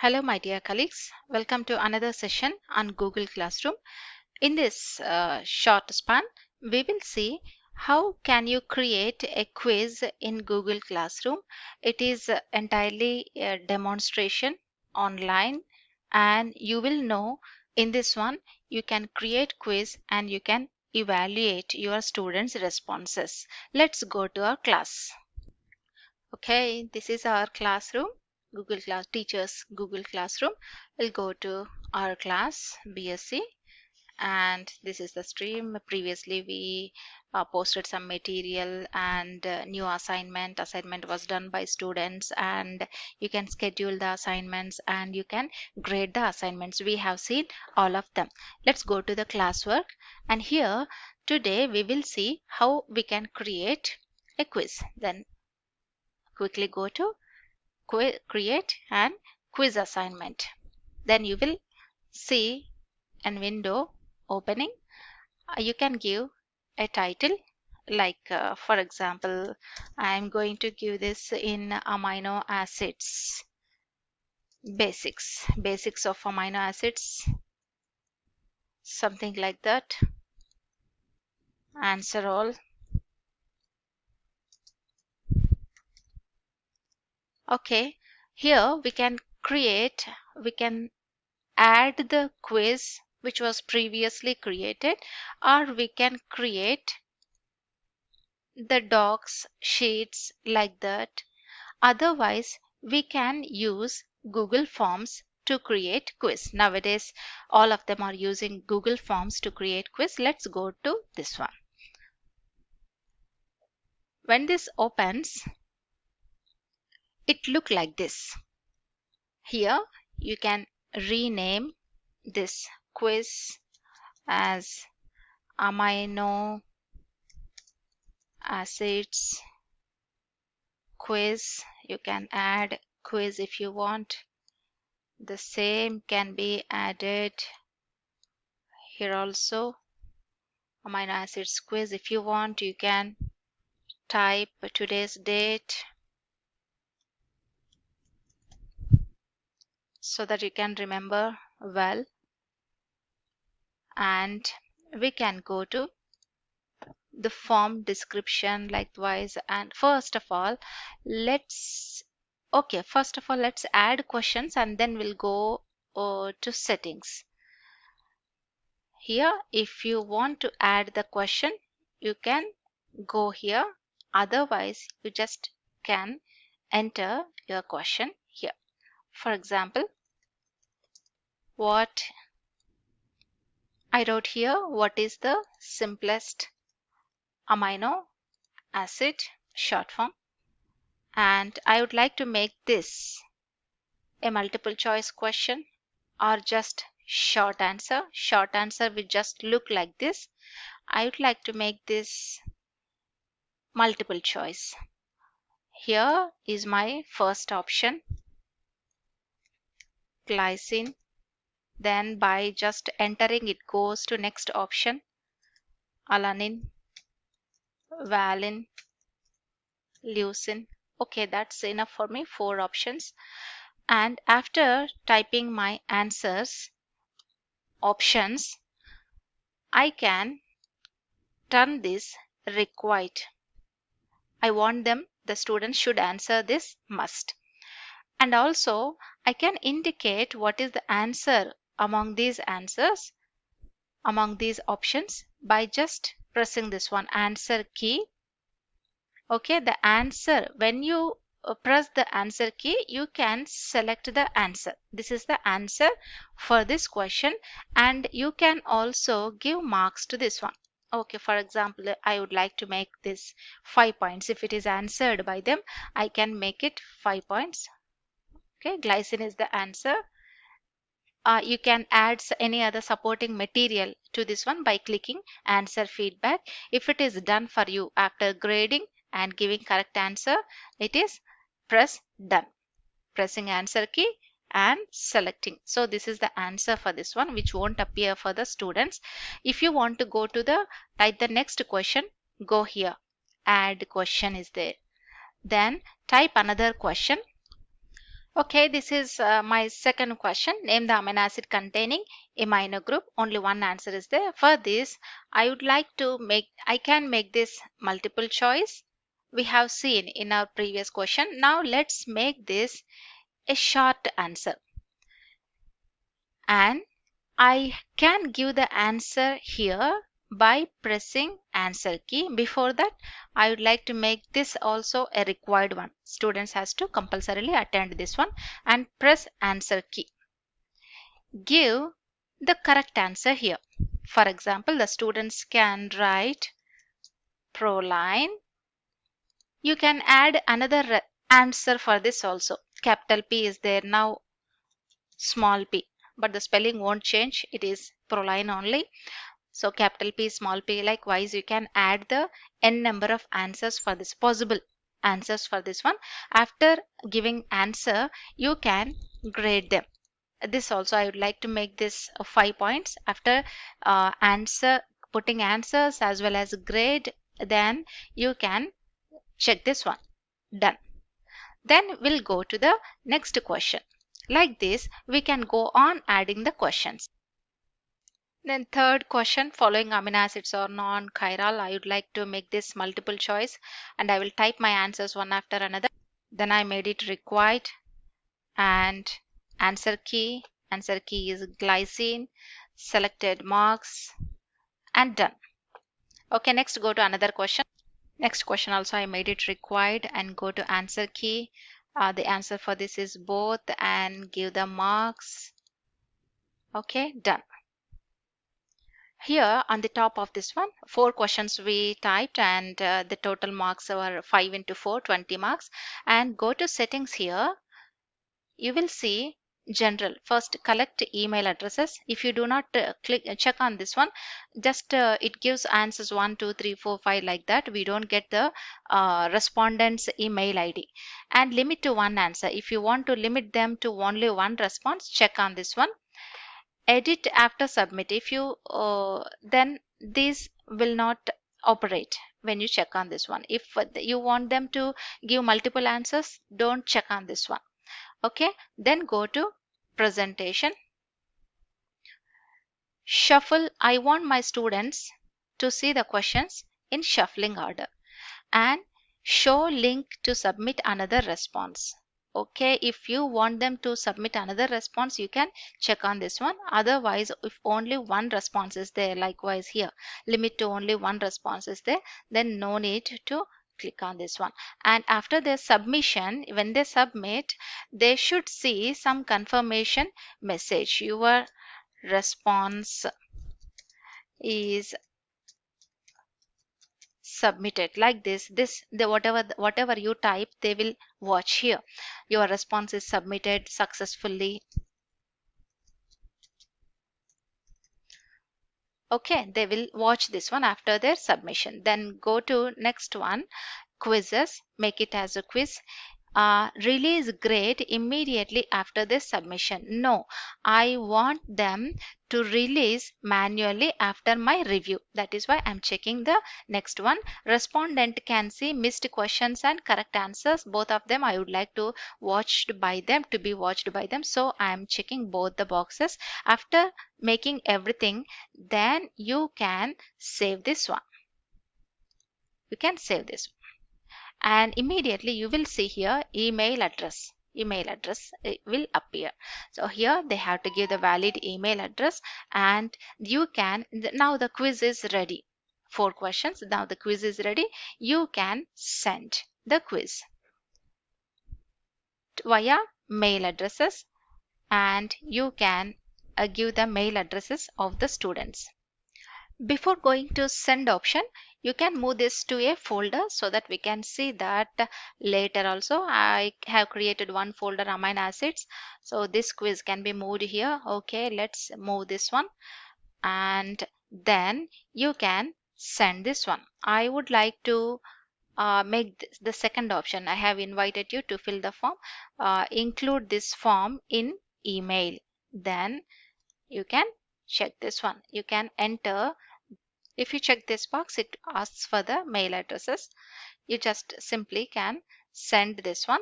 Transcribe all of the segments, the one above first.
Hello, my dear colleagues. Welcome to another session on Google Classroom. In this short span, we will see how can you create a quiz in Google Classroom. It is entirely a demonstration online, and you will know in this one you can create quiz and you can evaluate your students' responses. Let's go to our class. Okay, this is our classroom, Google Class Teachers Google Classroom. We'll go to our class, BSc, and this is the stream. Previously, we posted some material and new assignment. Assignment was done by students, and you can schedule the assignments and you can grade the assignments. We have seen all of them. Let's go to the classwork, and here today we will see how we can create a quiz. Then quickly go to create and quiz assignment. Then you will see a window opening. You can give a title like for example, I am going to give this in amino acids basics of amino acids, something like that. Answer all. Okay, here we can add the quiz which was previously created, or we can create the docs sheets like that. Otherwise, we can use Google Forms to create quiz. Nowadays, all of them are using Google Forms to create quiz. Let's go to this one. When this opens, it look like this. Here you can rename this quiz as amino acids quiz. You can add quiz if you want. The same can be added here also. Amino acids quiz. If you want, you can type today's date so that you can remember well. And we can go to the form description likewise. And first of all, let's add questions and then we'll go to settings. Here, if you want to add the question, you can go here. Otherwise, you just can enter your question here. For example, what I wrote here, what is the simplest amino acid short form? And I would like to make this a multiple choice question or just short answer. Short answer will just look like this. I would like to make this multiple choice. Here is my first option, glycine. Then by just entering it goes to next option, alanine, valine, leucine. Okay, that's enough for me, 4 options. And after typing my options, I can turn this required. I want the students should answer this must. And also I can indicate what is the answer among these options by just pressing this one, answer key. Okay, the answer, when you press the answer key, you can select the answer. This is the answer for this question, and you can also give marks to this one. Okay, for example, I would like to make this 5 points. If it is answered by them, I can make it 5 points. Okay, glycine is the answer. You can add any other supporting material to this one by clicking answer feedback. If it is done for you after grading and giving correct answer, it is press done. Pressing answer key and selecting. So this is the answer for this one, which won't appear for the students. If you want to go to type the next question, go here. Add question is there. Then type another question. Okay, this is my second question. Name the amino acid containing amino group. Only one answer is there. For this, I would like to I can make this multiple choice. We have seen in our previous question. Now let's make this a short answer. And I can give the answer here by pressing answer key. Before that, I would like to make this also a required one. Students has to compulsorily attend this one and press answer key. Give the correct answer here. For example, the students can write proline. You can add another answer for this also. Capital P is there now, small p, but the spelling won't change. It is proline only. So capital P, small p, likewise you can add the n number of answers for this, possible answers for this one. After giving answer, you can grade them. This also I would like to make this 5 points. After answer, putting answers as well as grade, then you can check this one. Done. Then we'll go to the next question. Like this, we can go on adding the questions. Then third question, following amino acids are non-chiral. I would like to make this multiple choice and I will type my answers one after another. Then I made it required and answer key. Answer key is glycine. Selected marks and done. Okay, next go to another question. Next question also I made it required and go to answer key. The answer for this is both and give the marks. Okay, done. Here on the top of this one, 4 questions we typed and the total marks were 5 into 4, 20 marks. And go to settings here. You will see general. First collect email addresses. If you do not check on this one, just it gives answers 1, 2, 3, 4, 5 like that. We don't get the respondent's email ID. And limit to one answer. If you want to limit them to only one response, check on this one. Edit after submit. If you then this will not operate when you check on this one. If you want them to give multiple answers, don't check on this one. Okay, then go to presentation, shuffle. I want my students to see the questions in shuffling order and show link to submit another response. Okay, if you want them to submit another response, you can check on this one. Otherwise, if only one response is there, likewise here, limit to only one response is there, then no need to click on this one. And after their submission, when they submit, they should see some confirmation message. Your response is submitted, like this. The whatever you type, they will watch here. Your response is submitted successfully. Okay, they will watch this one after their submission. Then go to next one, quizzes. Make it as a quiz. Release grade immediately after the submission. No, I want them to release manually after my review. That is why I'm checking the next one. Respondent can see missed questions and correct answers. Both of them I would like to be watched by them. So I'm checking both the boxes. After making everything, then you can save this one. You can save this one. And immediately you will see here email address will appear. So here they have to give the valid email address and you can, now the quiz is ready. 4 questions, now the quiz is ready. You can send the quiz via mail addresses and you can give the mail addresses of the students. Before going to send option, you can move this to a folder so that we can see that later also. I have created one folder, amino acids. So this quiz can be moved here. Okay, let's move this one. And then you can send this one. I would like to make the second option. I have invited you to fill the form. Include this form in email. Then you can check this one. You can enter. If you check this box, it asks for the mail addresses. You just simply can send this one.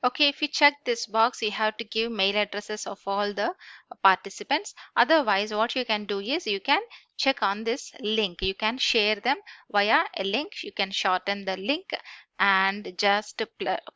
Okay, if you check this box, you have to give mail addresses of all the participants. Otherwise, what you can do is you can check on this link. You can share them via a link. You can shorten the link and just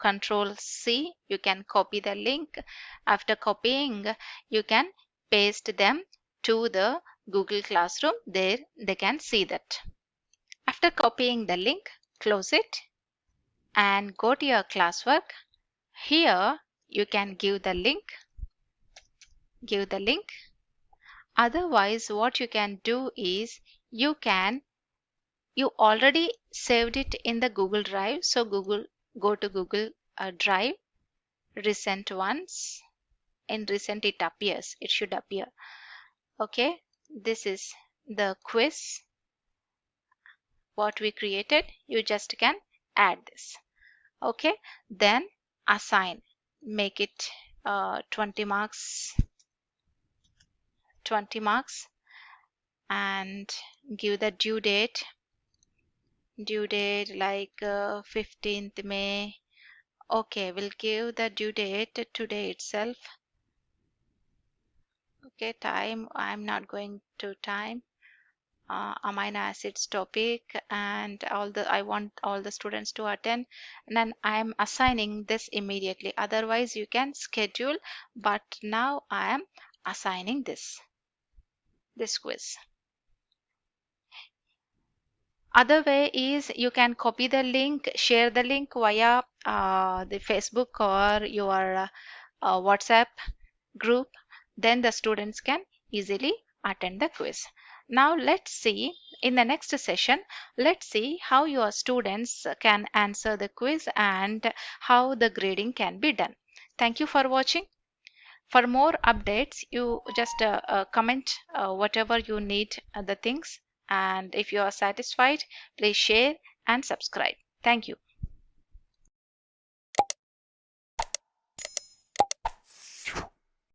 control C. You can copy the link. After copying, you can paste them to the Google Classroom. There they can see that. After copying the link, close it and go to your classwork. Here you can give the link. Otherwise, what you can do is you already saved it in the Google Drive. So go to Google Drive, recent ones. In recent it appears, it should appear. Okay, this is the quiz what we created. You just can add this. Okay, then assign, make it 20 marks and give the due date like 15th May. Okay, we'll give the due date today itself. Okay, time, I'm not going to time. Amino acids topic, and I want all the students to attend, and then I am assigning this immediately. Otherwise you can schedule, but now I am assigning this quiz. Other way is you can copy the link, share the link via the Facebook or your WhatsApp group. Then the students can easily attend the quiz. Now let's see in the next session, let's see how your students can answer the quiz and how the grading can be done. Thank you for watching. For more updates, you just comment whatever you need the things, and if you are satisfied, please share and subscribe. Thank you.